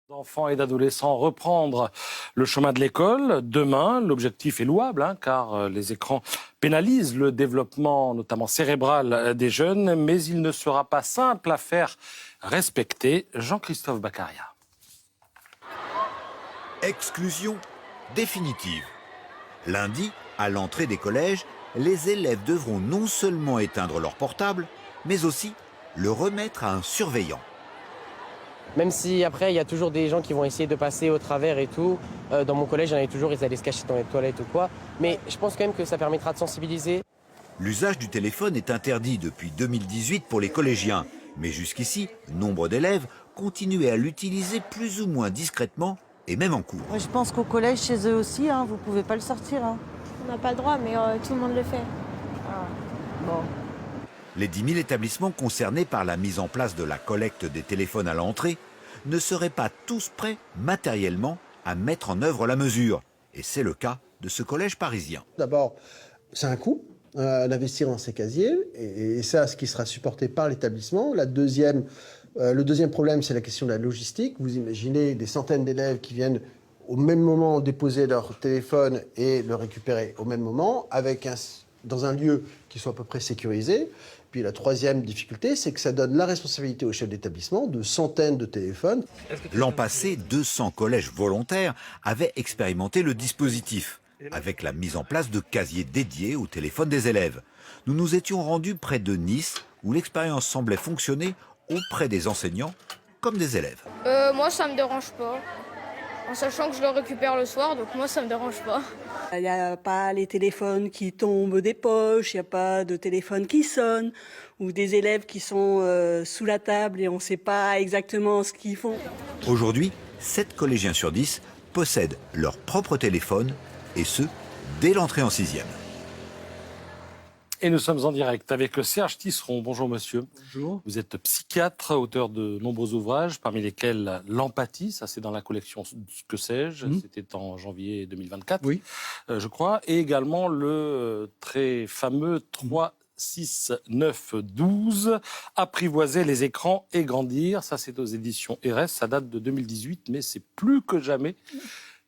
D'enfants et d'adolescents reprendre le chemin de l'école. Demain, l'objectif est louable, car les écrans pénalisent le développement, notamment cérébral, des jeunes, mais il ne sera pas simple à faire respecter. Jean-Christophe Baccaria. Exclusion définitive. Lundi, à l'entrée des collèges, les élèves devront non seulement éteindre leur portable, mais aussi le remettre à un surveillant. Même si après, il y a toujours des gens qui vont essayer de passer au travers et tout. Dans mon collège, il y en avait toujours, ils allaient se cacher dans les toilettes ou quoi. Mais je pense quand même que ça permettra de sensibiliser. L'usage du téléphone est interdit depuis 2018 pour les collégiens. Mais jusqu'ici, nombre d'élèves continuaient à l'utiliser plus ou moins discrètement et même en cours. Je pense qu'au collège, chez eux aussi, vous ne pouvez pas le sortir. On n'a pas le droit, mais tout le monde le fait. Bon. Les 10 000 établissements concernés par la mise en place de la collecte des téléphones à l'entrée ne seraient pas tous prêts matériellement à mettre en œuvre la mesure. Et c'est le cas de ce collège parisien. D'abord, c'est un coût d'investir dans ces casiers, et ça, ce qui sera supporté par l'établissement. Le deuxième problème, c'est la question de la logistique. Vous imaginez des centaines d'élèves qui viennent au même moment déposer leur téléphone et le récupérer au même moment, dans un lieu qui soit à peu près sécurisé. Puis la troisième difficulté, c'est que ça donne la responsabilité au chef d'établissement de centaines de téléphones. L'an passé, 200 collèges volontaires avaient expérimenté le dispositif, avec la mise en place de casiers dédiés au téléphone des élèves. Nous nous étions rendus près de Nice, où l'expérience semblait fonctionner auprès des enseignants comme des élèves. Moi, ça me dérange pas. En sachant que je le récupère le soir, donc moi, ça me dérange pas. Il n'y a pas les téléphones qui tombent des poches, il n'y a pas de téléphone qui sonne, ou des élèves qui sont sous la table et on ne sait pas exactement ce qu'ils font. Aujourd'hui, 7 collégiens sur 10 possèdent leur propre téléphone, et ce, dès l'entrée en 6e. Et nous sommes en direct avec Serge Tisseron. Bonjour monsieur. Bonjour. Vous êtes psychiatre, auteur de nombreux ouvrages, parmi lesquels L'empathie, ça c'est dans la collection Que sais-je, c'était en janvier 2024, oui. Je crois, et également le très fameux 3, 6, 9, 12, Apprivoiser les écrans et grandir, ça c'est aux éditions RS, ça date de 2018, mais c'est plus que jamais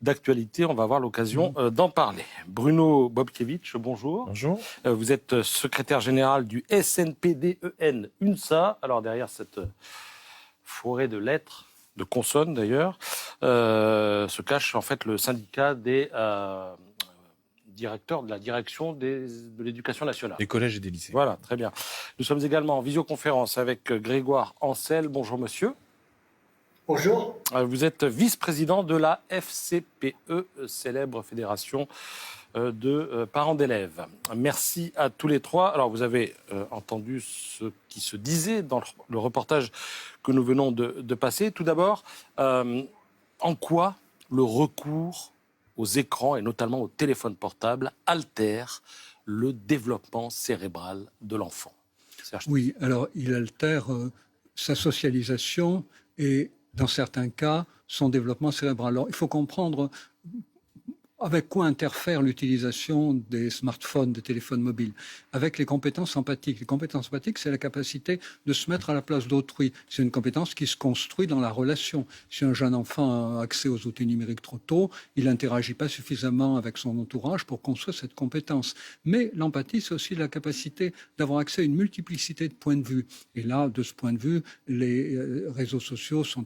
d'actualité, on va avoir l'occasion d'en parler. Bruno Bobkiewicz, bonjour. Bonjour. Vous êtes secrétaire général du SNPDEN UNSA. Alors derrière cette forêt de lettres, de consonnes d'ailleurs, se cache en fait le syndicat des directeurs de la direction de l'éducation nationale. Des collèges et des lycées. Voilà, très bien. Nous sommes également en visioconférence avec Grégoire Ancel. Bonjour monsieur. Bonjour. Vous êtes vice-président de la FCPE, célèbre fédération de parents d'élèves. Merci à tous les trois. Alors, vous avez entendu ce qui se disait dans le reportage que nous venons de passer. Tout d'abord, en quoi le recours aux écrans et notamment au téléphone portable altère le développement cérébral de l'enfant? Oui, alors il altère sa socialisation et dans certains cas, son développement cérébral. Alors, il faut comprendre avec quoi interfère l'utilisation des smartphones, des téléphones mobiles, avec les compétences empathiques. Les compétences empathiques, c'est la capacité de se mettre à la place d'autrui. C'est une compétence qui se construit dans la relation. Si un jeune enfant a accès aux outils numériques trop tôt, il n'interagit pas suffisamment avec son entourage pour construire cette compétence. Mais l'empathie, c'est aussi la capacité d'avoir accès à une multiplicité de points de vue. Et là, de ce point de vue, les réseaux sociaux sont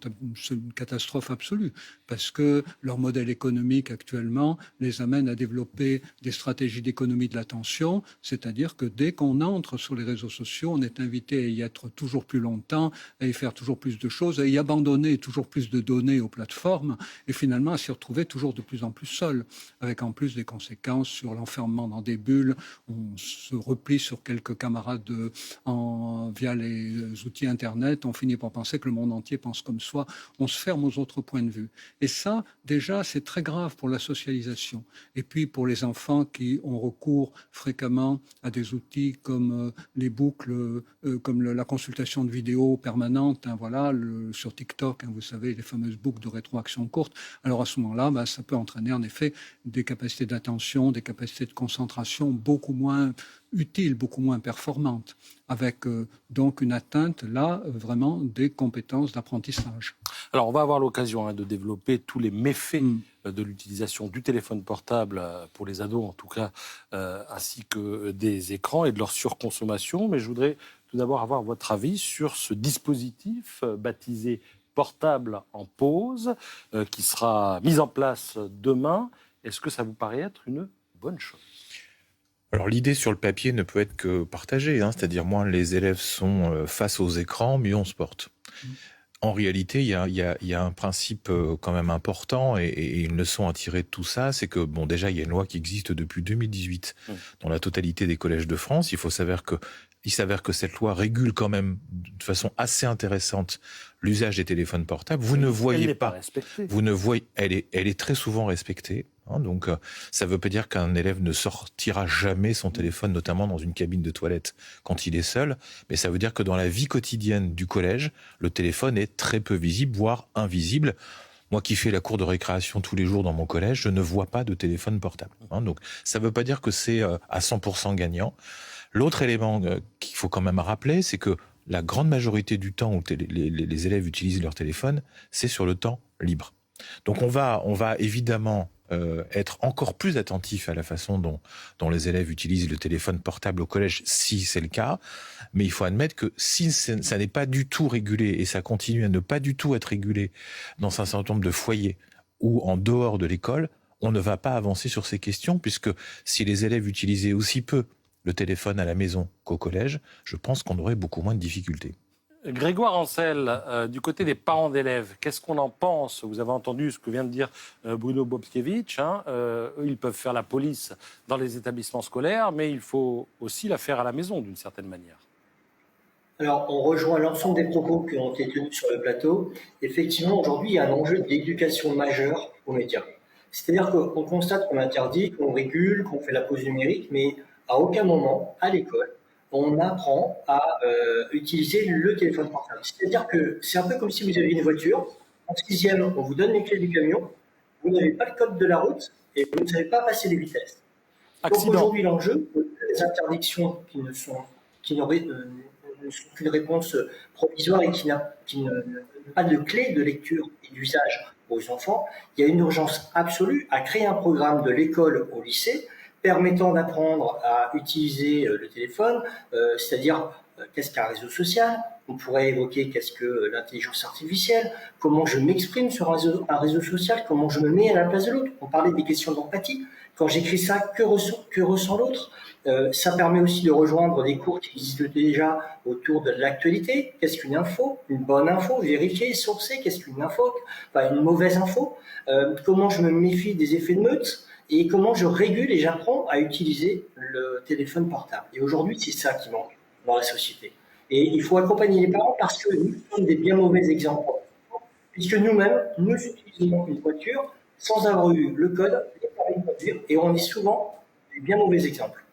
une catastrophe absolue, parce que leur modèle économique actuellement les amène à développer des stratégies d'économie de l'attention, c'est-à-dire que dès qu'on entre sur les réseaux sociaux, on est invité à y être toujours plus longtemps, à y faire toujours plus de choses, à y abandonner toujours plus de données aux plateformes, et finalement à s'y retrouver toujours de plus en plus seul, avec en plus des conséquences sur l'enfermement dans des bulles. On se replie sur quelques camarades via les outils Internet, on finit par penser que le monde entier pense comme soi, on se ferme aux autres points de vue. Et ça, déjà, c'est très grave pour la socialisation. Et puis pour les enfants qui ont recours fréquemment à des outils comme les boucles, comme la consultation de vidéos permanente, sur TikTok, vous savez, les fameuses boucles de rétroaction courte. Alors à ce moment-là, ça peut entraîner en effet des capacités d'attention, des capacités de concentration beaucoup moins utiles, beaucoup moins performantes, avec donc une atteinte là vraiment des compétences d'apprentissage. Alors, on va avoir l'occasion de développer tous les méfaits de l'utilisation du téléphone portable, pour les ados en tout cas, ainsi que des écrans et de leur surconsommation. Mais je voudrais tout d'abord avoir votre avis sur ce dispositif baptisé portable en pause, qui sera mis en place demain. Est-ce que ça vous paraît être une bonne chose ? Alors l'idée sur le papier ne peut être que partagée, c'est-à-dire moins les élèves sont face aux écrans, mieux on se porte. En réalité, il y a un principe quand même important et une leçon à tirer de tout ça, c'est que déjà il y a une loi qui existe depuis 2018 dans la totalité des collèges de France. Il s'avère que cette loi régule quand même de façon assez intéressante l'usage des téléphones portables. Vous ne voyez pas, elle est très souvent respectée. Donc, ça ne veut pas dire qu'un élève ne sortira jamais son téléphone, notamment dans une cabine de toilette quand il est seul, mais ça veut dire que dans la vie quotidienne du collège, le téléphone est très peu visible, voire invisible. Moi qui fais la cour de récréation tous les jours dans mon collège, je ne vois pas de téléphone portable. Donc, ça ne veut pas dire que c'est à 100% gagnant. L'autre élément qu'il faut quand même rappeler, c'est que la grande majorité du temps où les élèves utilisent leur téléphone, c'est sur le temps libre. Donc, on va évidemment être encore plus attentif à la façon dont les élèves utilisent le téléphone portable au collège, si c'est le cas. Mais il faut admettre que si ça n'est pas du tout régulé, et ça continue à ne pas du tout être régulé dans un certain nombre de foyers ou en dehors de l'école, on ne va pas avancer sur ces questions, puisque si les élèves utilisaient aussi peu le téléphone à la maison qu'au collège, je pense qu'on aurait beaucoup moins de difficultés. Grégoire Ancel, du côté des parents d'élèves, qu'est-ce qu'on en pense ? Vous avez entendu ce que vient de dire Bruno Bobkiewicz. Eux, ils peuvent faire la police dans les établissements scolaires, mais il faut aussi la faire à la maison, d'une certaine manière. Alors, on rejoint l'ensemble des propos qui ont été tenus sur le plateau. Effectivement, aujourd'hui, il y a un enjeu d'éducation majeur aux médias. C'est-à-dire qu'on constate qu'on interdit, qu'on régule, qu'on fait la pause numérique, mais à aucun moment, à l'école, on apprend à utiliser le téléphone portable. C'est-à-dire que c'est un peu comme si vous aviez une voiture. En 6e, on vous donne les clés du camion, vous n'avez pas le code de la route et vous ne savez pas passer les vitesses. Accident. Donc aujourd'hui, l'enjeu, les interdictions qui ne sont qu'une réponse provisoire et qui n'a pas de clé de lecture et d'usage aux enfants, il y a une urgence absolue à créer un programme de l'école au lycée permettant d'apprendre à utiliser le téléphone, c'est-à-dire qu'est-ce qu'un réseau social. On pourrait évoquer qu'est-ce que l'intelligence artificielle, comment je m'exprime sur un réseau social, comment je me mets à la place de l'autre. On parlait des questions d'empathie. Quand j'écris ça, que ressent l'autre ? Ça permet aussi de rejoindre des cours qui existent déjà autour de l'actualité. Qu'est-ce qu'une info ? Une bonne info, vérifier, sourcer. Qu'est-ce qu'une info ? Une mauvaise info. Comment je me méfie des effets de meute ? Et comment je régule et j'apprends à utiliser le téléphone portable. Et aujourd'hui, c'est ça qui manque dans la société. Et il faut accompagner les parents parce que nous sommes des bien mauvais exemples. Puisque nous-mêmes, nous utilisons une voiture sans avoir eu le code, les permis de conduire, et on est souvent des bien mauvais exemples.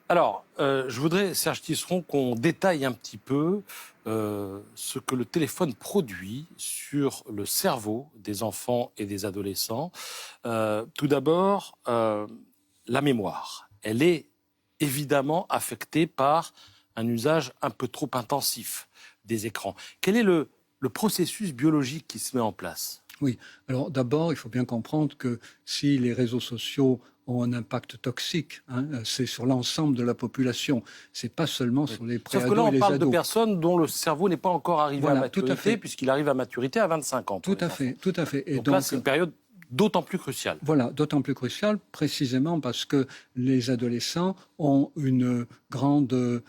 Alors, je voudrais, Serge Tisseron, qu'on détaille un petit peu ce que le téléphone produit sur le cerveau des enfants et des adolescents. Tout d'abord, la mémoire. Elle est évidemment affectée par un usage un peu trop intensif des écrans. Quel est le processus biologique qui se met en place ? Oui, alors d'abord, il faut bien comprendre que si les réseaux sociaux ont un impact toxique, c'est sur l'ensemble de la population, c'est pas seulement sur les préados et les ados. Sauf que là, on parle de personnes dont le cerveau n'est pas encore arrivé à maturité, tout à fait. Puisqu'il arrive à maturité à 25 ans. Tout à fait. Et donc là, c'est une période d'autant plus cruciale. Voilà, d'autant plus cruciale, précisément parce que les adolescents ont une grande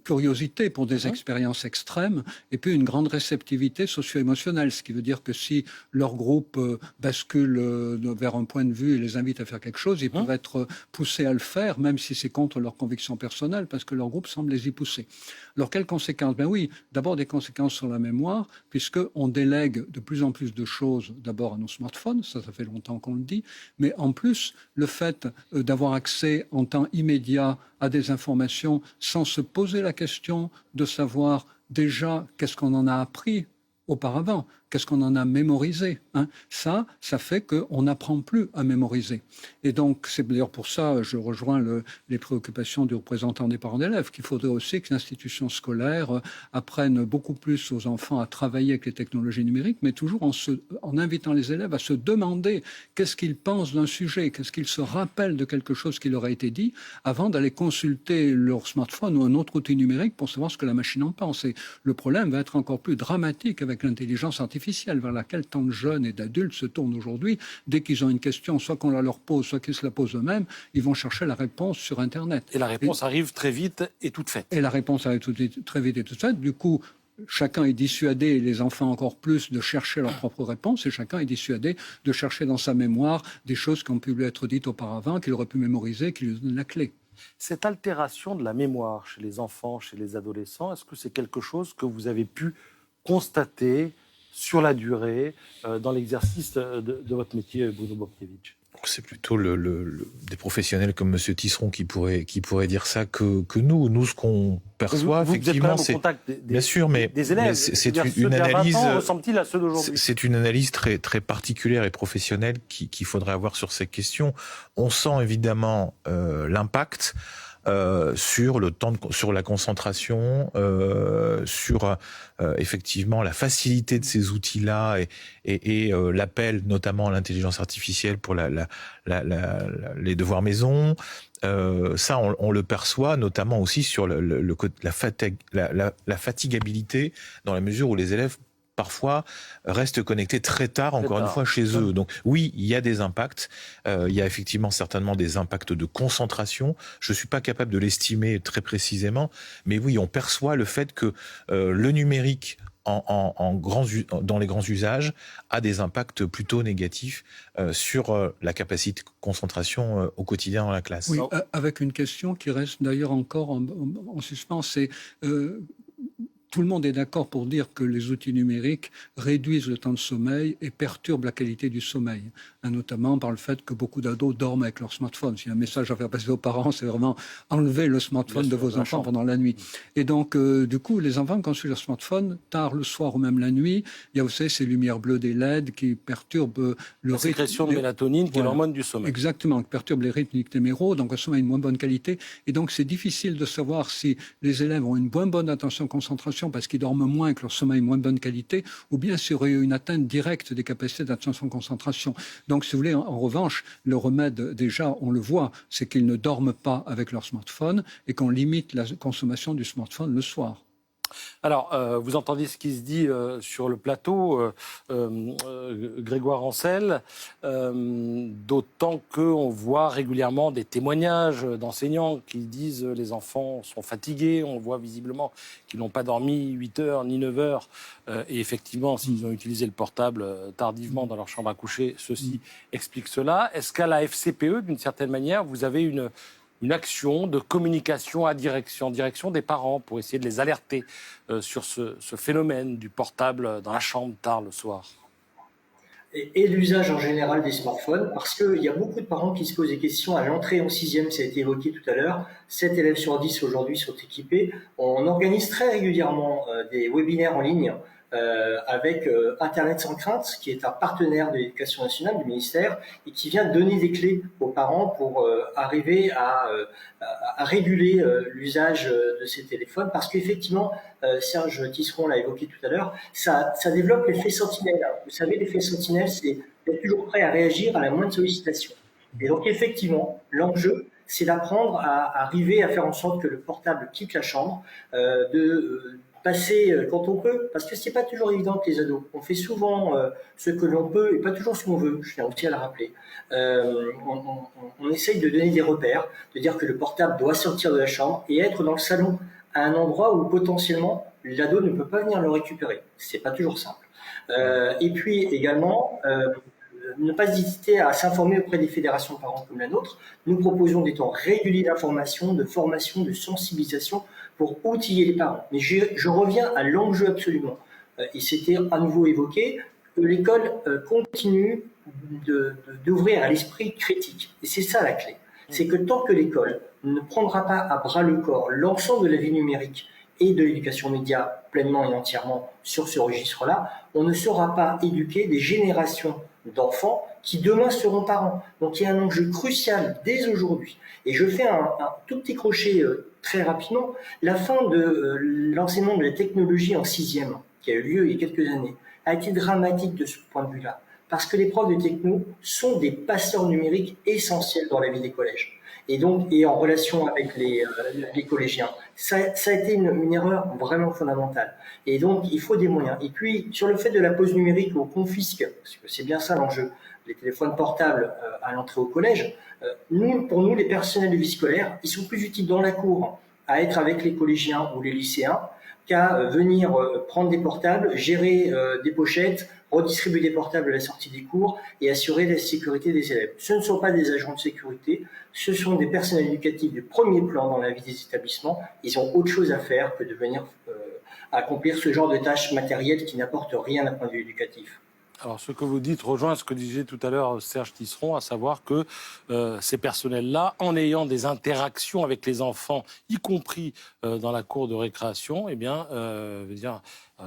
curiosité pour des expériences extrêmes et puis une grande réceptivité socio-émotionnelle, ce qui veut dire que si leur groupe bascule vers un point de vue et les invite à faire quelque chose, ils peuvent être poussés à le faire, même si c'est contre leurs convictions personnelles, parce que leur groupe semble les y pousser. Alors, quelles conséquences ? Ben oui, d'abord des conséquences sur la mémoire, puisqu'on délègue de plus en plus de choses d'abord à nos smartphones, ça fait longtemps qu'on le dit, mais en plus, le fait d'avoir accès en temps immédiat à des informations sans se poser la question de savoir déjà qu'est-ce qu'on en a appris auparavant. qu'est-ce qu'on en a mémorisé, hein. Ça fait qu'on n'apprend plus à mémoriser. Et donc, c'est d'ailleurs pour ça, je rejoins les préoccupations du représentant des parents d'élèves, qu'il faudrait aussi que l'institution scolaire apprenne beaucoup plus aux enfants à travailler avec les technologies numériques, mais toujours en invitant les élèves à se demander qu'est-ce qu'ils pensent d'un sujet, qu'est-ce qu'ils se rappellent de quelque chose qui leur a été dit, avant d'aller consulter leur smartphone ou un autre outil numérique pour savoir ce que la machine en pense. Et le problème va être encore plus dramatique avec l'intelligence artificielle, vers laquelle tant de jeunes et d'adultes se tournent aujourd'hui. Dès qu'ils ont une question, soit qu'on la leur pose, soit qu'ils se la posent eux-mêmes, ils vont chercher la réponse sur Internet. Et la réponse arrive très vite et toute faite. Et la réponse arrive très vite et toute faite. Du coup, chacun est dissuadé, et les enfants encore plus, de chercher leur propre réponse, et chacun est dissuadé de chercher dans sa mémoire des choses qui ont pu lui être dites auparavant, qu'il aurait pu mémoriser, qui lui donnent la clé. Cette altération de la mémoire chez les enfants, chez les adolescents, est-ce que c'est quelque chose que vous avez pu constater sur la durée dans l'exercice de votre métier, Bruno Borkiewicz? C'est plutôt des professionnels comme M. Tisseron qui pourrait dire ça que nous. Nous, ce qu'on perçoit, effectivement, c'est bien sûr, mais des élèves. C'est une analyse. Ressemble-t-il à ceux d'aujourd'hui? C'est une analyse très très particulière et professionnelle qu'il faudrait avoir sur ces questions. On sent évidemment l'impact. Sur le temps, sur la concentration, sur effectivement la facilité de ces outils-là et l'appel notamment à l'intelligence artificielle pour les devoirs maison. Ça, on le perçoit notamment aussi sur la fatigabilité, dans la mesure où les élèves parfois restent connectés très tard, encore une fois, chez eux. Donc oui, il y a des impacts. Il y a effectivement certainement des impacts de concentration. Je ne suis pas capable de l'estimer très précisément, mais oui, on perçoit le fait que le numérique dans les grands usages a des impacts plutôt négatifs sur la capacité de concentration au quotidien dans la classe. Oui, avec une question qui reste d'ailleurs encore en suspens, c'est... Tout le monde est d'accord pour dire que les outils numériques réduisent le temps de sommeil et perturbent la qualité du sommeil, notamment par le fait que beaucoup d'ados dorment avec leur smartphone. Si un message à faire passer aux parents, c'est vraiment enlever le smartphone de vos enfants pendant la nuit. Et donc, du coup, les enfants consultent leur smartphone tard le soir ou même la nuit. Il y a aussi ces lumières bleues des LED qui perturbent la sécrétion de mélatonine, qui est l'hormone du sommeil. Exactement, qui perturbe les rythmes nictéméraux, donc un sommeil de moins bonne qualité. Et donc, c'est difficile de savoir si les élèves ont une moins bonne attention-concentration parce qu'ils dorment moins et que leur sommeil est moins de bonne qualité, ou bien s'il y aurait eu une atteinte directe des capacités d'attention-concentration. Donc, si vous voulez, en revanche, le remède, déjà, on le voit, c'est qu'ils ne dorment pas avec leur smartphone et qu'on limite la consommation du smartphone le soir. Alors, vous entendez ce qui se dit sur le plateau, Grégoire Ancel, d'autant qu'on voit régulièrement des témoignages d'enseignants qui disent les enfants sont fatigués, on voit visiblement qu'ils n'ont pas dormi 8 heures ni 9 heures, et effectivement, s'ils ont utilisé le portable tardivement dans leur chambre à coucher, ceci explique cela. Est-ce qu'à la FCPE, d'une certaine manière, vous avez une action de communication en direction des parents pour essayer de les alerter sur ce phénomène du portable dans la chambre tard le soir? Et l'usage en général des smartphones, parce qu'il y a beaucoup de parents qui se posent des questions à l'entrée en 6e, ça a été évoqué tout à l'heure, 7 élèves sur 10 aujourd'hui sont équipés. On organise très régulièrement des webinaires en ligne avec Internet sans crainte, qui est un partenaire de l'Éducation nationale, du ministère, et qui vient donner des clés aux parents pour arriver à réguler l'usage de ces téléphones, parce qu'effectivement, Serge Tisseron l'a évoqué tout à l'heure, ça développe l'effet sentinelle. Vous savez, l'effet sentinelle, c'est d'être toujours prêt à réagir à la moindre sollicitation. Et donc effectivement, l'enjeu, c'est d'apprendre à arriver à faire en sorte que le portable quitte la chambre, de passer quand on peut, parce que c'est pas toujours évident que les ados. On fait souvent ce que l'on peut et pas toujours ce qu'on veut, je tiens aussi à le rappeler. On essaye de donner des repères, de dire que le portable doit sortir de la chambre et être dans le salon à un endroit où potentiellement l'ado ne peut pas venir le récupérer. C'est pas toujours simple. Et puis également, ne pas hésiter à s'informer auprès des fédérations de parents comme la nôtre. Nous proposons des temps réguliers d'information, de formation, de sensibilisation pour outiller les parents. Mais je reviens à l'enjeu absolument. Et c'était à nouveau évoqué, que l'école continue d'ouvrir à l'esprit critique. Et c'est ça la clé. C'est que tant que l'école ne prendra pas à bras le corps l'ensemble de la vie numérique et de l'éducation média pleinement et entièrement sur ce registre-là, on ne saura pas éduquer des générations d'enfants qui demain seront parents. Donc il y a un enjeu crucial dès aujourd'hui. Et je fais un tout petit crochet très rapidement. La fin de l'enseignement de la technologie en 6e, qui a eu lieu il y a quelques années, a été dramatique de ce point de vue-là. Parce que les profs de techno sont des passeurs numériques essentiels dans la vie des collèges. Et donc, et en relation avec les collégiens. Ça a été une erreur vraiment fondamentale. Et donc, il faut des moyens. Et puis, sur le fait de la pause numérique au confisque, parce que c'est bien ça l'enjeu, les téléphones portables à l'entrée au collège, pour nous, les personnels de vie scolaire, ils sont plus utiles dans la cour à être avec les collégiens ou les lycéens qu'à venir prendre des portables, gérer des pochettes, redistribuer des portables à la sortie des cours et assurer la sécurité des élèves. Ce ne sont pas des agents de sécurité, ce sont des personnels éducatifs de premier plan dans la vie des établissements. Ils ont autre chose à faire que de venir accomplir ce genre de tâches matérielles qui n'apportent rien d'un point de vue éducatif. Alors, ce que vous dites rejoint ce que disait tout à l'heure Serge Tisseron, à savoir que ces personnels-là, en ayant des interactions avec les enfants, y compris dans la cour de récréation, eh bien,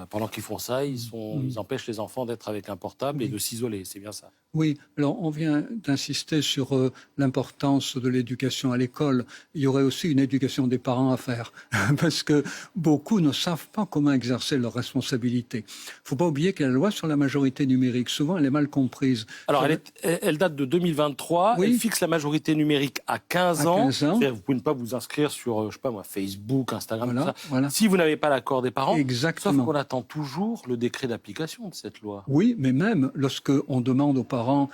pendant qu'ils font ça, ils empêchent les enfants d'être avec un portable et de s'isoler. C'est bien ça. Oui, alors on vient d'insister sur l'importance de l'éducation à l'école. Il y aurait aussi une éducation des parents à faire, parce que beaucoup ne savent pas comment exercer leurs responsabilités. Il ne faut pas oublier que la loi sur la majorité numérique, souvent, elle est mal comprise. Alors, elle date de 2023. Oui. Elle fixe la majorité numérique à 15 ans. Vous pouvez ne pas vous inscrire sur, je sais pas moi, Facebook, Instagram, tout ça. Voilà. Si vous n'avez pas l'accord des parents. Exactement. Sauf qu'on attend toujours le décret d'application de cette loi. Oui, mais même lorsqu'on demande aux parents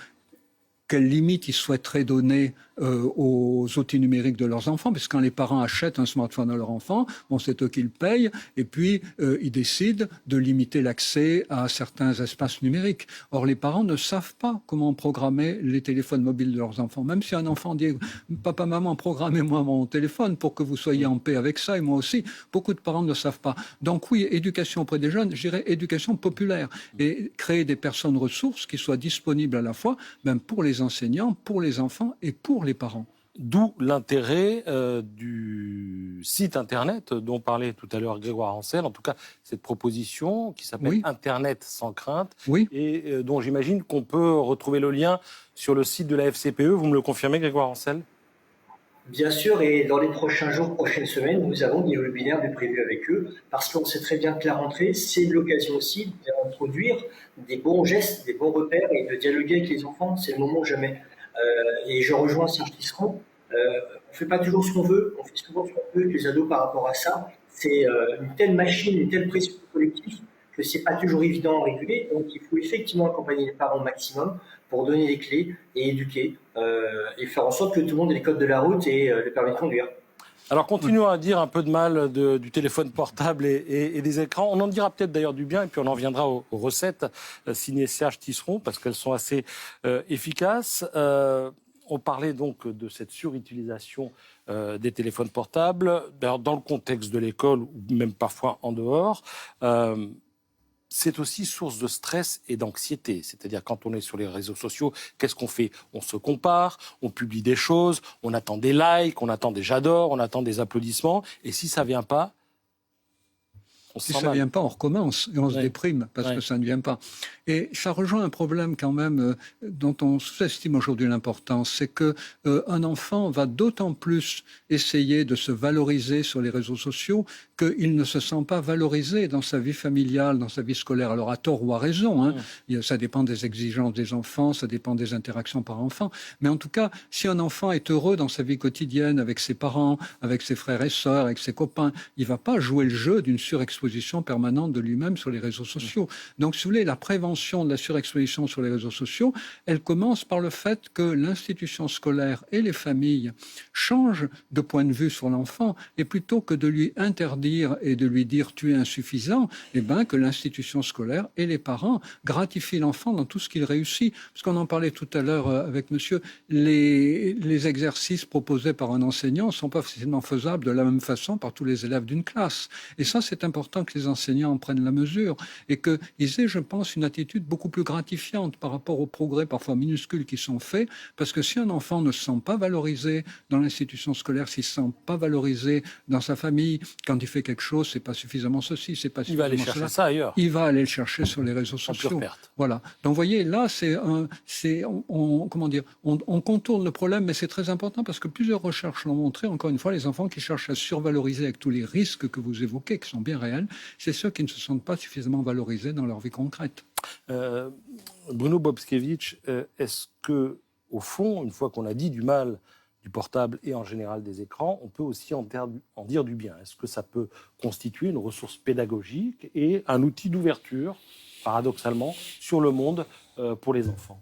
quelles limites ils souhaiteraient donner aux outils numériques de leurs enfants, parce que quand les parents achètent un smartphone à leur enfant, bon, c'est eux qui le payent, et puis ils décident de limiter l'accès à certains espaces numériques. Or, les parents ne savent pas comment programmer les téléphones mobiles de leurs enfants. Même si un enfant dit « Papa, maman, programmez-moi mon téléphone pour que vous soyez en paix avec ça, et moi aussi », beaucoup de parents ne savent pas. Donc oui, éducation auprès des jeunes, je dirais éducation populaire, et créer des personnes ressources qui soient disponibles à la fois même pour les enseignants, pour les enfants et pour les parents. D'où l'intérêt du site Internet dont parlait tout à l'heure Grégoire Ancel, en tout cas cette proposition qui s'appelle Internet sans crainte, et dont j'imagine qu'on peut retrouver le lien sur le site de la FCPE. Vous me le confirmez, Grégoire Ancel ? Bien sûr, et dans les prochains jours, prochaines semaines, nous avons des webinaires de prévus avec eux, parce qu'on sait très bien que la rentrée, c'est l'occasion aussi d'introduire des bons gestes, des bons repères et de dialoguer avec les enfants. C'est le moment jamais. Et je rejoins Serge Tisseron. On ne fait pas toujours ce qu'on veut, on fait souvent ce qu'on veut avec les ados par rapport à ça. C'est une telle machine, une telle pression collective que c'est pas toujours évident à réguler. Donc il faut effectivement accompagner les parents au maximum pour donner les clés et éduquer et faire en sorte que tout le monde ait les codes de la route et le permis de conduire. Alors continuons à dire un peu de mal du téléphone portable et des écrans. On en dira peut-être d'ailleurs du bien et puis on en viendra aux recettes signées Serge Tisseron parce qu'elles sont assez efficaces. On parlait donc de cette surutilisation des téléphones portables dans le contexte de l'école ou même parfois en dehors. C'est aussi source de stress et d'anxiété. C'est-à-dire quand on est sur les réseaux sociaux, qu'est-ce qu'on fait ? On se compare, on publie des choses, on attend des likes, on attend des j'adore, on attend des applaudissements. Et si ça ne vient pas, si ça ne vient pas, on recommence et on se déprime parce que ça ne vient pas. Et ça rejoint un problème quand même dont on sous-estime aujourd'hui l'importance, c'est qu'un enfant va d'autant plus essayer de se valoriser sur les réseaux sociaux qu'il ne se sent pas valorisé dans sa vie familiale, dans sa vie scolaire. Alors à tort ou à raison, hein. Ça dépend des exigences des enfants, ça dépend des interactions par enfant. Mais en tout cas, si un enfant est heureux dans sa vie quotidienne avec ses parents, avec ses frères et sœurs, avec ses copains, il ne va pas jouer le jeu d'une surexposition permanente de lui-même sur les réseaux sociaux. Donc, si vous voulez, la prévention de la surexposition sur les réseaux sociaux, elle commence par le fait que l'institution scolaire et les familles changent de point de vue sur l'enfant et plutôt que de lui interdire et de lui dire « tu es insuffisant », eh bien, que l'institution scolaire et les parents gratifient l'enfant dans tout ce qu'il réussit. Parce qu'on en parlait tout à l'heure avec monsieur, les exercices proposés par un enseignant ne sont pas facilement faisables de la même façon par tous les élèves d'une classe. Et ça, c'est important important que les enseignants en prennent la mesure et qu'ils aient, je pense, une attitude beaucoup plus gratifiante par rapport aux progrès parfois minuscules qui sont faits. Parce que si un enfant ne se sent pas valorisé dans l'institution scolaire, s'il ne se sent pas valorisé dans sa famille, quand il fait quelque chose, c'est pas suffisamment ceci, c'est pas suffisamment Il va aller chercher cela. ça ailleurs. Il va aller le chercher sur les réseaux sociaux. Voilà. Donc, vous voyez, là, on contourne le problème, mais c'est très important parce que plusieurs recherches l'ont montré. Encore une fois, les enfants qui cherchent à survaloriser avec tous les risques que vous évoquez, qui sont bien réels, c'est ceux qui ne se sentent pas suffisamment valorisés dans leur vie concrète. Bruno Bobskiewicz, est-ce que, au fond, une fois qu'on a dit du mal du portable et en général des écrans, on peut aussi en dire du bien? Est-ce que ça peut constituer une ressource pédagogique et un outil d'ouverture, paradoxalement, sur le monde pour les enfants?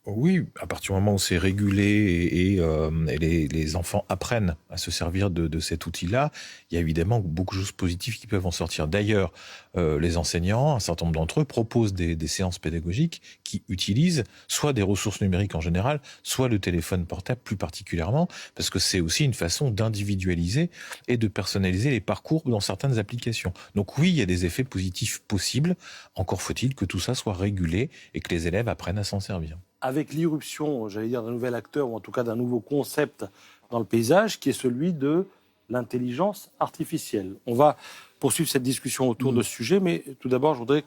Oui, à partir du moment où c'est régulé et les enfants apprennent à se servir de cet outil-là, il y a évidemment beaucoup de choses positives qui peuvent en sortir. D'ailleurs, les enseignants, un certain nombre d'entre eux, proposent des séances pédagogiques qui utilisent soit des ressources numériques en général, soit le téléphone portable plus particulièrement, parce que c'est aussi une façon d'individualiser et de personnaliser les parcours dans certaines applications. Donc oui, il y a des effets positifs possibles, encore faut-il que tout ça soit régulé et que les élèves apprennent à s'en servir. Avec l'irruption, j'allais dire, d'un nouvel acteur, ou en tout cas d'un nouveau concept dans le paysage, qui est celui de l'intelligence artificielle. On va poursuivre cette discussion autour de ce sujet, mais tout d'abord, je voudrais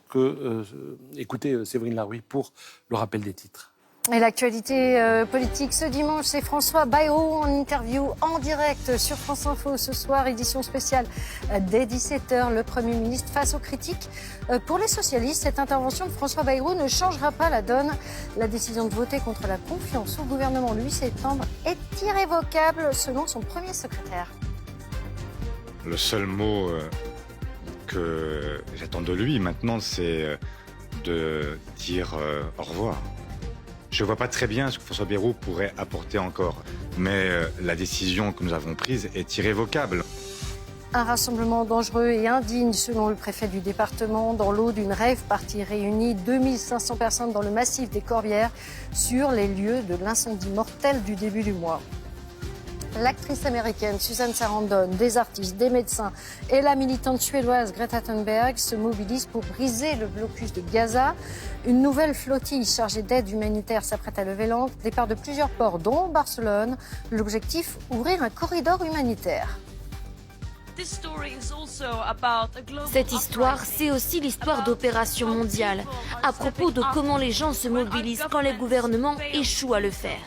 écouter Séverine Larouille pour le rappel des titres. Et l'actualité politique ce dimanche, c'est François Bayrou en interview en direct sur France Info ce soir, édition spéciale dès 17h. Le Premier ministre face aux critiques. Pour les socialistes, cette intervention de François Bayrou ne changera pas la donne. La décision de voter contre la confiance au gouvernement le 8 septembre est irrévocable selon son premier secrétaire. Le seul mot que j'attends de lui maintenant, c'est de dire au revoir. Je ne vois pas très bien ce que François Bayrou pourrait apporter encore, mais la décision que nous avons prise est irrévocable. Un rassemblement dangereux et indigne selon le préfet du département. Dans l'eau d'une rave party réunie 2500 personnes dans le massif des Corbières sur les lieux de l'incendie mortel du début du mois. L'actrice américaine Susan Sarandon, des artistes, des médecins et la militante suédoise Greta Thunberg se mobilisent pour briser le blocus de Gaza. Une nouvelle flottille chargée d'aide humanitaire s'apprête à lever l'ancre. Départ de plusieurs ports, dont Barcelone. L'objectif, ouvrir un corridor humanitaire. Cette histoire, c'est aussi l'histoire d'opérations mondiales, à propos de comment les gens se mobilisent quand les gouvernements échouent à le faire.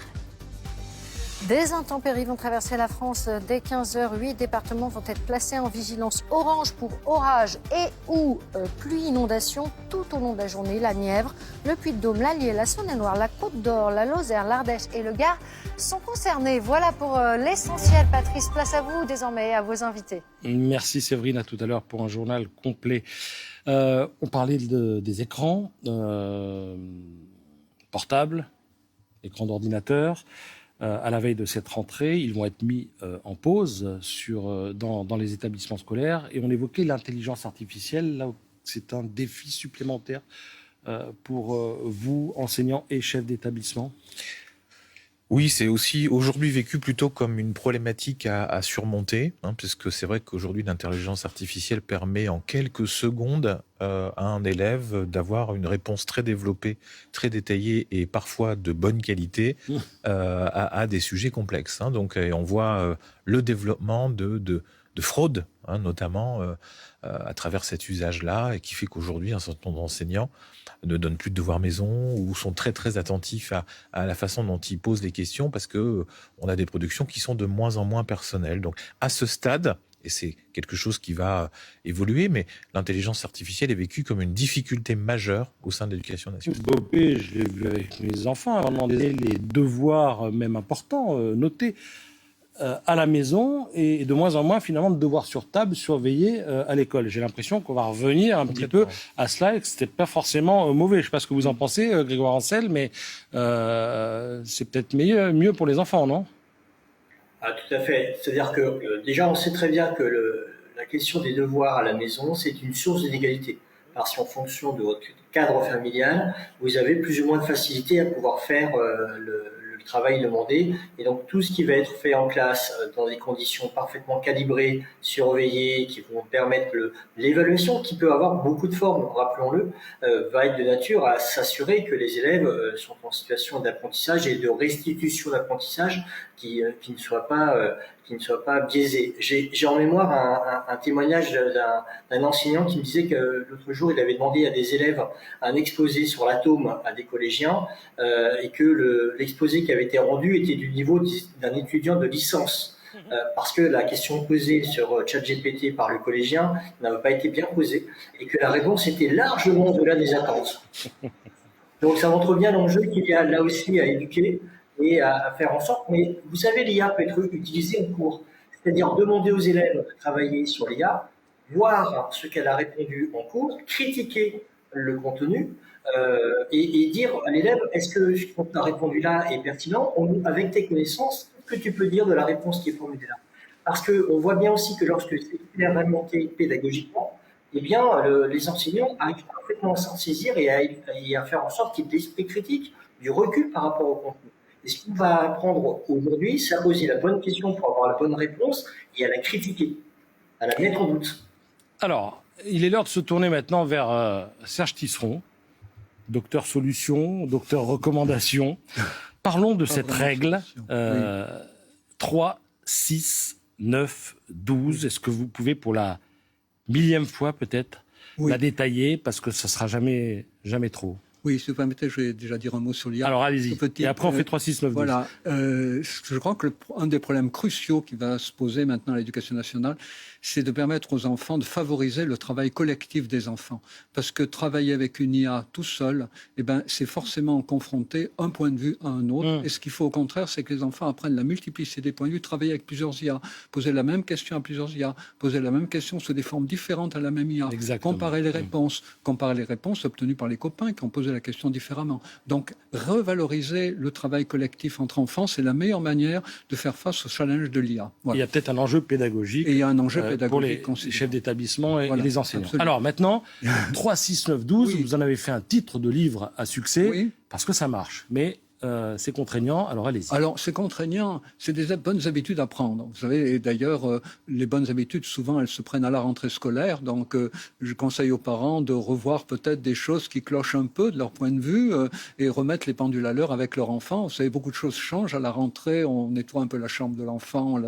Des intempéries vont traverser la France dès 15h. 8 départements vont être placés en vigilance orange pour orage et ou pluie inondation tout au long de la journée. La Nièvre, le Puy-de-Dôme, l'Allier, la Saône-et-Loire, la Côte-d'Or, la Lozère, l'Ardèche et le Gard sont concernés. Voilà pour l'essentiel. Patrice, place à vous désormais, à vos invités. Merci Séverine, à tout à l'heure pour un journal complet. On parlait des écrans portables, écrans d'ordinateur. À la veille de cette rentrée, ils vont être mis en pause dans les établissements scolaires. Et on évoquait l'intelligence artificielle. Là, c'est un défi supplémentaire pour vous, enseignants et chefs d'établissement. Oui, c'est aussi aujourd'hui vécu plutôt comme une problématique à surmonter, puisque c'est vrai qu'aujourd'hui l'intelligence artificielle permet en quelques secondes à un élève d'avoir une réponse très développée, très détaillée et parfois de bonne qualité à des sujets complexes. Donc on voit le développement de fraude, notamment à travers cet usage-là, et qui fait qu'aujourd'hui un certain nombre d'enseignants ne donnent plus de devoirs maison ou sont très très attentifs à la façon dont ils posent les questions, parce que on a des productions qui sont de moins en moins personnelles. Donc à ce stade, et c'est quelque chose qui va évoluer, mais l'intelligence artificielle est vécue comme une difficulté majeure au sein de l'éducation nationale. Bopé, je l'ai vu avec mes enfants, avant de demander les devoirs même importants, notés à la maison, et de moins en moins finalement de devoirs sur table surveillés à l'école. J'ai l'impression qu'on va revenir un petit peu à cela et que c'était pas forcément mauvais. Je ne sais pas ce que vous en pensez, Grégoire Ancel, mais c'est peut-être mieux pour les enfants, non ? Ah, tout à fait. C'est-à-dire que déjà on sait très bien que la question des devoirs à la maison, c'est une source d'inégalité. Parce qu'en fonction de votre cadre familial, vous avez plus ou moins de facilité à pouvoir faire le le travail demandé. Et donc tout ce qui va être fait en classe dans des conditions parfaitement calibrées, surveillées, qui vont permettre l'évaluation, qui peut avoir beaucoup de formes, rappelons-le, va être de nature à s'assurer que les élèves sont en situation d'apprentissage et de restitution d'apprentissage qui ne soit pas biaisé. J'ai en mémoire un témoignage d'un enseignant qui me disait que l'autre jour, il avait demandé à des élèves un exposé sur l'atome à des collégiens et que l'exposé qui avait été rendu était du niveau d'un étudiant de licence. Parce que la question posée sur ChatGPT par le collégien n'avait pas été bien posée et que la réponse était largement au-delà des attentes. Donc ça montre bien l'enjeu qu'il y a là aussi à éduquer et à faire en sorte. Mais vous savez, l'IA peut être utilisée en cours. C'est-à-dire demander aux élèves de travailler sur l'IA, voir ce qu'elle a répondu en cours, critiquer le contenu et dire à l'élève, est-ce que ce qu'on a répondu là est pertinent? Avec tes connaissances, qu'est-ce que tu peux dire de la réponse qui est formulée là? Parce qu'on voit bien aussi que lorsque c'est bien alimenté pédagogiquement, eh bien, les enseignants arrivent parfaitement à s'en saisir et à faire en sorte qu'il y ait de l'esprit critique, du recul par rapport au contenu. Et ce qu'on va apprendre aujourd'hui, c'est à poser la bonne question pour avoir la bonne réponse et à la critiquer, à la mettre en doute. Alors, il est l'heure de se tourner maintenant vers Serge Tisseron, docteur solution, docteur recommandation. Parlons de cette règle 3, 6, 9, 12. Est-ce que vous pouvez, pour la millième fois peut-être, la détailler, parce que ça ne sera jamais trop. Oui, si vous permettez, je vais déjà dire un mot sur l'IA. Alors allez-y, et après on fait 3, 6, 9, 12. Voilà, je crois que un des problèmes cruciaux qui va se poser maintenant à l'éducation nationale, c'est de permettre aux enfants de favoriser le travail collectif des enfants. Parce que travailler avec une IA tout seul, eh ben, c'est forcément confronter un point de vue à un autre. Et ce qu'il faut au contraire, c'est que les enfants apprennent la multiplicité des points de vue, travailler avec plusieurs IA, poser la même question à plusieurs IA, poser la même question sous des formes différentes à la même IA, comparer les réponses obtenues par les copains qui ont posé la question différemment. Donc, revaloriser le travail collectif entre enfants, c'est la meilleure manière de faire face au challenge de l'IA. Voilà. Il y a peut-être un enjeu pédagogique. Et il y a un enjeu pour les chefs d'établissement et les enseignants. Absolument. Alors maintenant, 3, 6, 9, 12, vous en avez fait un titre de livre à succès, parce que ça marche. Mais c'est contraignant, alors allez-y. Alors c'est contraignant, c'est des bonnes habitudes à prendre. Vous savez, et d'ailleurs, les bonnes habitudes, souvent, elles se prennent à la rentrée scolaire. Donc je conseille aux parents de revoir peut-être des choses qui clochent un peu de leur point de vue et remettre les pendules à l'heure avec leur enfant. Vous savez, beaucoup de choses changent à la rentrée. On nettoie un peu la chambre de l'enfant,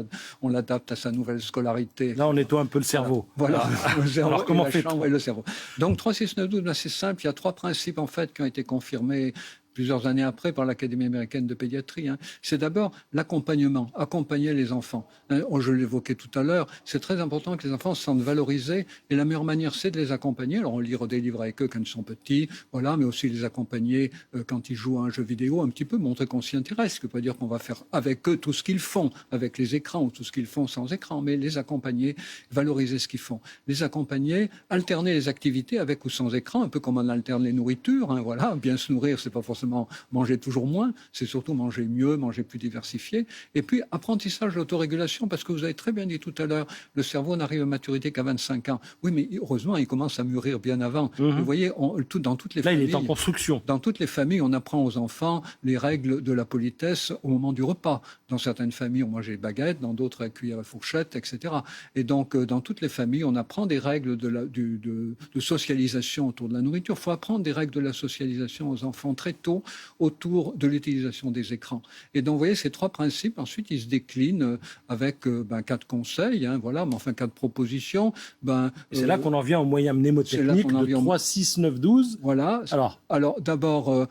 on l'adapte à sa nouvelle scolarité. Là, on nettoie un peu le cerveau. Voilà. Le cerveau, alors comment fait-on? Et le cerveau. Donc 3, 6, 9, 12, ben, c'est simple. Il y a 3 principes en fait qui ont été confirmés plusieurs années après par l'Académie américaine de pédiatrie. C'est d'abord l'accompagnement, accompagner les enfants. Je l'évoquais tout à l'heure, c'est très important que les enfants se sentent valorisés et la meilleure manière, c'est de les accompagner. Alors, on lire des livres avec eux quand ils sont petits, voilà, mais aussi les accompagner quand ils jouent à un jeu vidéo, un petit peu montrer qu'on s'y intéresse. Ce qui ne veut pas dire qu'on va faire avec eux tout ce qu'ils font, avec les écrans ou tout ce qu'ils font sans écran, mais les accompagner, valoriser ce qu'ils font. Les accompagner, alterner les activités avec ou sans écran, un peu comme on alterne les nourritures, voilà, bien se nourrir, c'est pas forcément manger toujours moins, c'est surtout manger mieux, manger plus diversifié. Et puis, apprentissage de l'autorégulation, parce que vous avez très bien dit tout à l'heure, le cerveau n'arrive à maturité qu'à 25 ans. Oui, mais heureusement, il commence à mûrir bien avant. Vous voyez, dans toutes les familles... Là, il est en construction. Dans toutes les familles, on apprend aux enfants les règles de la politesse au moment du repas. Dans certaines familles, on mange les baguettes, dans d'autres, la cuillère et fourchette, etc. Et donc, dans toutes les familles, on apprend des règles de socialisation autour de la nourriture. Il faut apprendre des règles de la socialisation aux enfants très tôt, autour de l'utilisation des écrans. Et donc, vous voyez, ces 3 principes, ensuite, ils se déclinent avec 4 conseils, voilà, mais enfin 4 propositions. C'est là qu'on en vient aux moyens mnémotechniques de 3, 6, 9, 12. Voilà. Alors d'abord,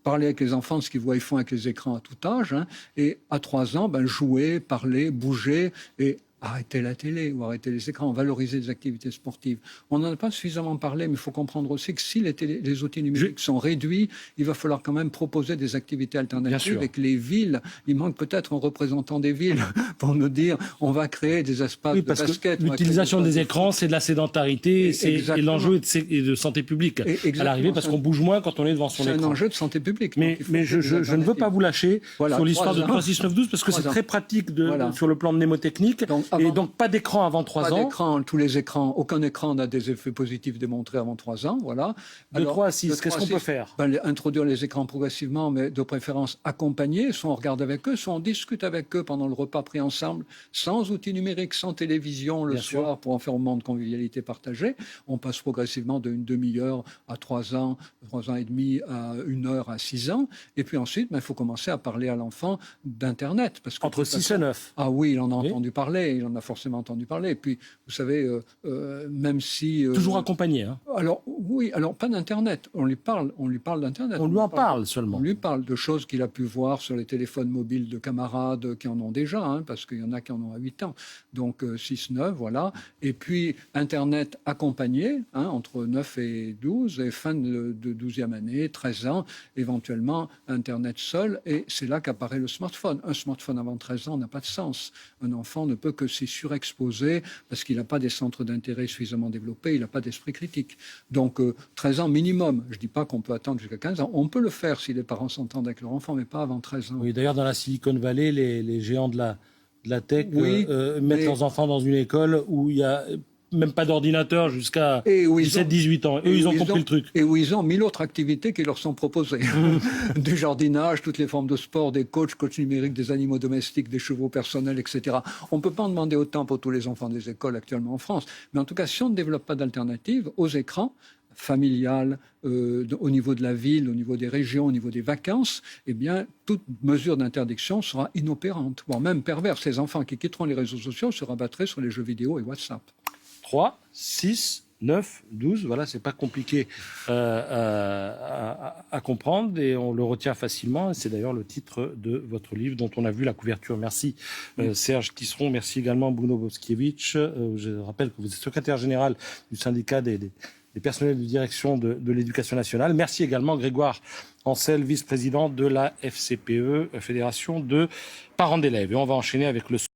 parler avec les enfants de ce qu'ils voient, ils font avec les écrans à tout âge. Et à 3 ans, jouer, parler, bouger et arrêter la télé ou arrêter les écrans, valoriser les activités sportives. On n'en a pas suffisamment parlé, mais il faut comprendre aussi que si les outils numériques sont réduits, il va falloir quand même proposer des activités alternatives avec les villes. Il manque peut-être un représentant des villes pour nous dire on va créer des espaces de basket. L'utilisation des écrans, c'est de la sédentarité et l'enjeu est de santé publique à l'arrivée, parce qu'on bouge moins quand on est devant son écran. C'est un enjeu de santé publique. Mais je ne veux pas vous lâcher sur l'histoire de 3, 6, 9, 12, parce que c'est très pratique sur le plan mnémotechnique. Et donc pas d'écran avant 3 ans. Pas d'écran, tous les écrans, aucun écran n'a des effets positifs démontrés avant 3 ans, voilà. De 3 à 6, qu'est-ce qu'on peut faire? Introduire les écrans progressivement, mais de préférence accompagnés, soit on regarde avec eux, soit on discute avec eux pendant le repas pris ensemble, sans outils numériques, sans télévision le soir pour en faire un moment de convivialité partagée. On passe progressivement d'une demi-heure à 3 ans, 3 ans et demi à 1 heure à 6 ans. Et puis ensuite, il faut commencer à parler à l'enfant d'Internet. Parce que entre 6 et 9. Ah oui, il en a entendu parler, il en a forcément entendu parler. Et puis, vous savez, même si... Toujours accompagné, hein. Alors, oui, alors pas d'Internet. On lui parle d'Internet. On lui en parle seulement. On lui parle de choses qu'il a pu voir sur les téléphones mobiles de camarades qui en ont déjà, hein, parce qu'il y en a qui en ont à 8 ans. Donc 6, 9, voilà. Et puis Internet accompagné, hein, entre 9 et 12, et fin de 12e année, 13 ans, éventuellement Internet seul. Et c'est là qu'apparaît le smartphone. Un smartphone avant 13 ans n'a pas de sens. Un enfant ne peut que s'y surexposer parce qu'il n'a pas des centres d'intérêt suffisamment développés, il n'a pas d'esprit critique. Donc 13 ans minimum. Je ne dis pas qu'on peut attendre jusqu'à 15 ans. On peut le faire si les parents s'entendent avec leur enfant, mais pas avant 13 ans. Oui, d'ailleurs, dans la Silicon Valley, les géants de la tech mettent leurs enfants dans une école où il n'y a même pas d'ordinateur jusqu'à 17-18 ans. Eux, ils ont compris le truc. Et où ils ont 1000 autres activités qui leur sont proposées. Du jardinage, toutes les formes de sport, des coachs numériques, des animaux domestiques, des chevaux personnels, etc. On ne peut pas en demander autant pour tous les enfants des écoles actuellement en France. Mais en tout cas, si on ne développe pas d'alternative aux écrans, familiale, au niveau de la ville, au niveau des régions, au niveau des vacances, eh bien, toute mesure d'interdiction sera inopérante, voire même perverse. Les enfants qui quitteront les réseaux sociaux se rabattraient sur les jeux vidéo et WhatsApp. 3, 6, 9, 12, voilà, c'est pas compliqué à comprendre et on le retient facilement. C'est d'ailleurs le titre de votre livre dont on a vu la couverture. Merci Serge Tisseron, merci également Bruno Boskiewicz. Je rappelle que vous êtes secrétaire général du syndicat des personnels de direction de l'éducation nationale. Merci également Grégoire Ancel, vice-président de la FCPE, Fédération de parents d'élèves. Et on va enchaîner avec le